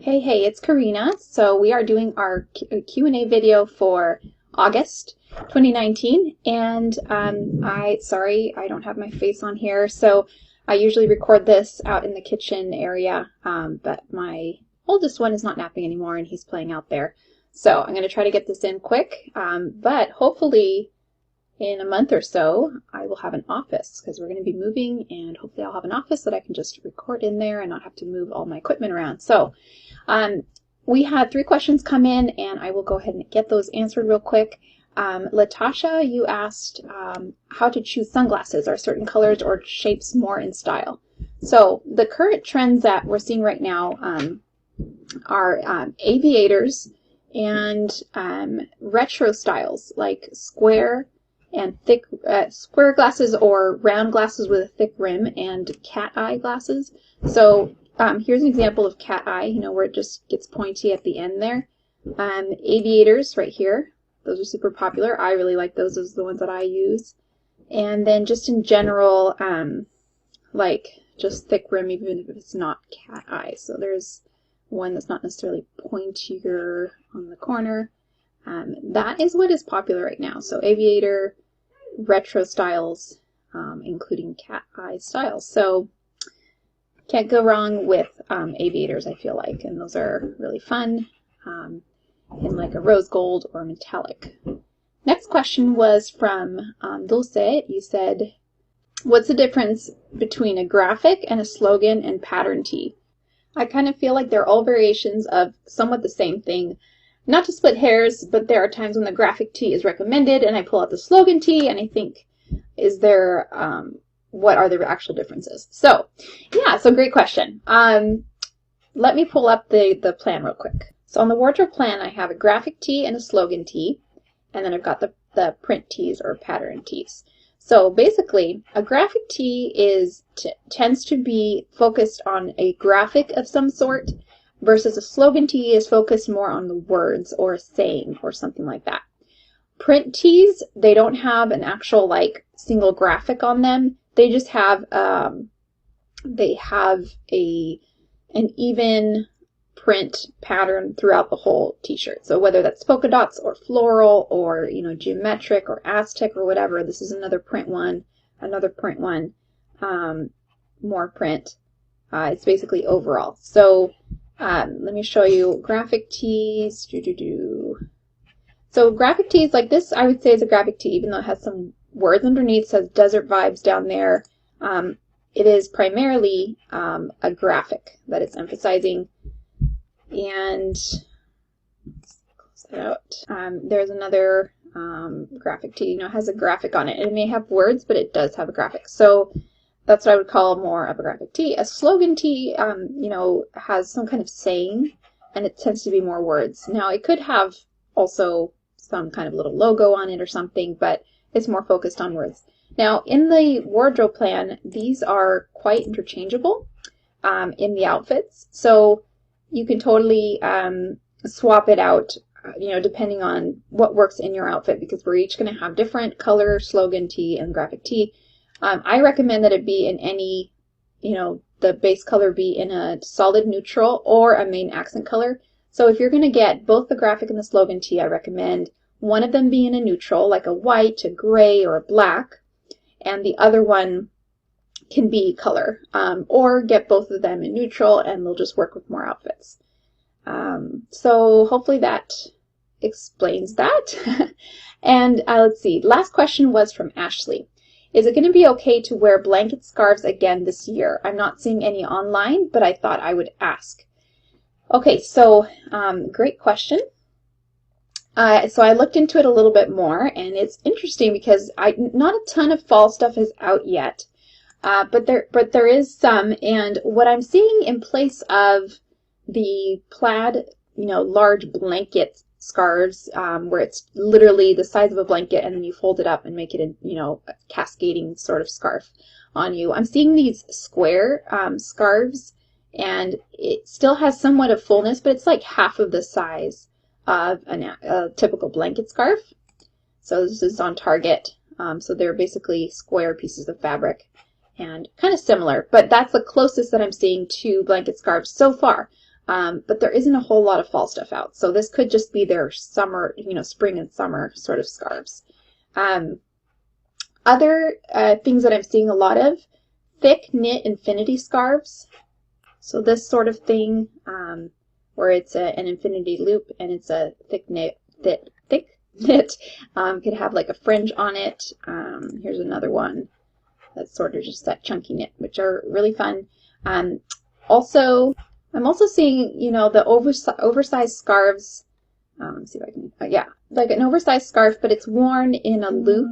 Hey, it's Karina. So we are doing our Q&A video for August 2019, and sorry, I don't have my face on here. So I usually record this out in the kitchen area, but my oldest one is not napping anymore, and he's playing out there. So I'm going to try to get this in quick, but hopefully in a month or so, I will have an office because we're going to be moving, and hopefully I'll have an office that I can just record in there and not have to move all my equipment around. So we had 3 questions come in, and I will go ahead and get those answered real quick. Latasha, you asked how to choose sunglasses. Are certain colors or shapes more in style? So the current trends that we're seeing right now are aviators and retro styles like square and thick square glasses or round glasses with a thick rim and cat eye glasses. So here's an example of cat eye, where it just gets pointy at the end there. Aviators right here. Those are super popular. I really like those. Those are the ones that I use. And then just in general, like just thick rim, even if it's not cat eye. So there's one that's not necessarily pointier on the corner. That is what is popular right now. So aviator, retro styles, including cat eye styles. So can't go wrong with aviators, I feel like, and those are really fun in like a rose gold or metallic. Next question was from Dulce. You said, what's the difference between a graphic and a slogan and pattern tee? I kind of feel like they're all variations of somewhat the same thing. Not to split hairs, but there are times when the graphic tee is recommended and I pull out the slogan tee and I think, what are the actual differences? So, yeah, so great question. Let me pull up the plan real quick. So on the wardrobe plan, I have a graphic tee and a slogan tee, and then I've got the print tees or pattern tees. So basically, a graphic tee tends to be focused on a graphic of some sort, versus a slogan tee is focused more on the words or a saying or something like that. Print tees, they don't have an actual like single graphic on them. They just have an even print pattern throughout the whole t-shirt. So whether that's polka dots or floral or geometric or Aztec or whatever, this is another print one, more print. It's basically overall. So let me show you graphic tees. So graphic tees like this, I would say is a graphic tee, even though it has some words underneath. It says desert vibes down there. It is primarily a graphic that it's emphasizing. And close that out. There's another graphic tee. It has a graphic on it. It may have words, but it does have a graphic. So that's what I would call more of a graphic tee. A slogan tee, has some kind of saying, and it tends to be more words. Now, it could have also some kind of little logo on it or something, but it's more focused on words. Now, in the wardrobe plan, these are quite interchangeable in the outfits. So you can totally swap it out, depending on what works in your outfit, because we're each going to have different color slogan tee and graphic tee. I recommend that it be in any, the base color be in a solid neutral or a main accent color. So if you're going to get both the graphic and the slogan tee, I recommend one of them be in a neutral, like a white, a gray, or a black, and the other one can be color, or get both of them in neutral and they'll just work with more outfits. So hopefully that explains that. And let's see, last question was from Ashley. Is it going to be okay to wear blanket scarves again this year? I'm not seeing any online, but I thought I would ask. Okay, so great question. So I looked into it a little bit more, and it's interesting because not a ton of fall stuff is out yet, but there is some. And what I'm seeing in place of the plaid, large blanket scarves, where it's literally the size of a blanket, and then you fold it up and make it a cascading sort of scarf on you. I'm seeing these square scarves, and it still has somewhat of fullness, but it's like half of the size of a typical blanket scarf. So this is on Target. So they're basically square pieces of fabric and kind of similar, but that's the closest that I'm seeing to blanket scarves so far. But there isn't a whole lot of fall stuff out. So this could just be their summer, spring and summer sort of scarves. Other things that I'm seeing a lot of, thick knit infinity scarves. So this sort of thing, where it's an infinity loop and it's a thick knit, could have like a fringe on it. Here's another one that's sort of just that chunky knit, which are really fun. Also, I'm also seeing, the oversized scarves. Let's see if I can, yeah, like an oversized scarf, but it's worn in a loop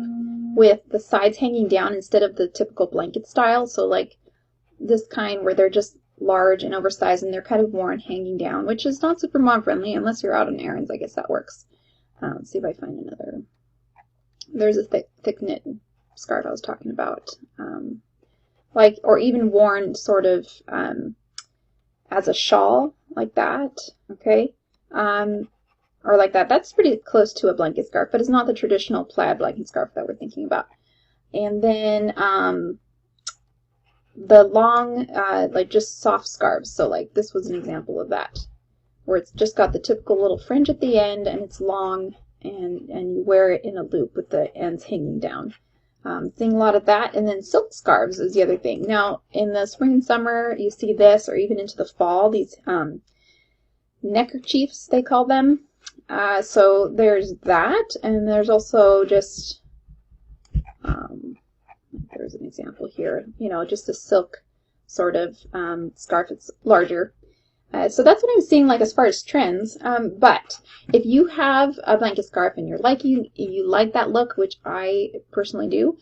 with the sides hanging down instead of the typical blanket style. So like this kind where they're just large and oversized and they're kind of worn hanging down, which is not super mom friendly unless you're out on errands. I guess that works. Let's see if I find another. There's a thick knit scarf I was talking about, or even worn sort of as a shawl, like that. Okay, or like that. That's pretty close to a blanket scarf, but it's not the traditional plaid blanket scarf that we're thinking about. And then the long, like just soft scarves. So like this was an example of that, where it's just got the typical little fringe at the end and it's long and you wear it in a loop with the ends hanging down. Seeing a lot of that. And then silk scarves is the other thing. Now in the spring and summer you see this, or even into the fall, these neckerchiefs they call them. So there's that, and there's also just there's an example here, just a silk sort of scarf. It's larger. So that's what I'm seeing like as far as trends. But if you have a blanket scarf and you like that look, which I personally do,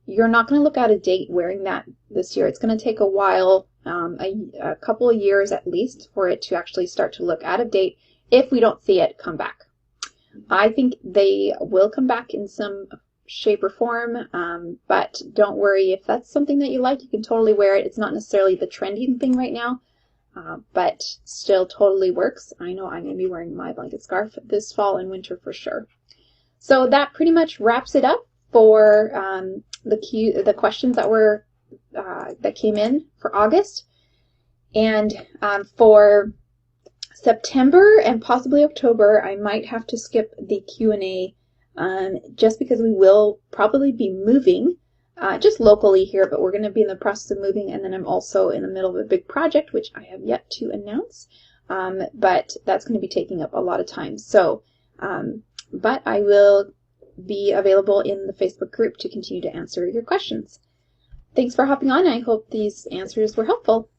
you're not going to look out of date wearing that this year. It's going to take a while, a couple of years at least, for it to actually start to look out of date if we don't see it come back. I think they will come back in some shape or form, but don't worry. If that's something that you like, you can totally wear it. It's not necessarily the trending thing right now, but still totally works. I know I'm going to be wearing my blanket scarf this fall and winter for sure. So that pretty much wraps it up for the questions that were that came in for August. And for September and possibly October, I might have to skip the Q&A just because we will probably be moving just locally here, but we're going to be in the process of moving, and then I'm also in the middle of a big project, which I have yet to announce, but that's going to be taking up a lot of time. So, but I will be available in the Facebook group to continue to answer your questions. Thanks for hopping on. I hope these answers were helpful.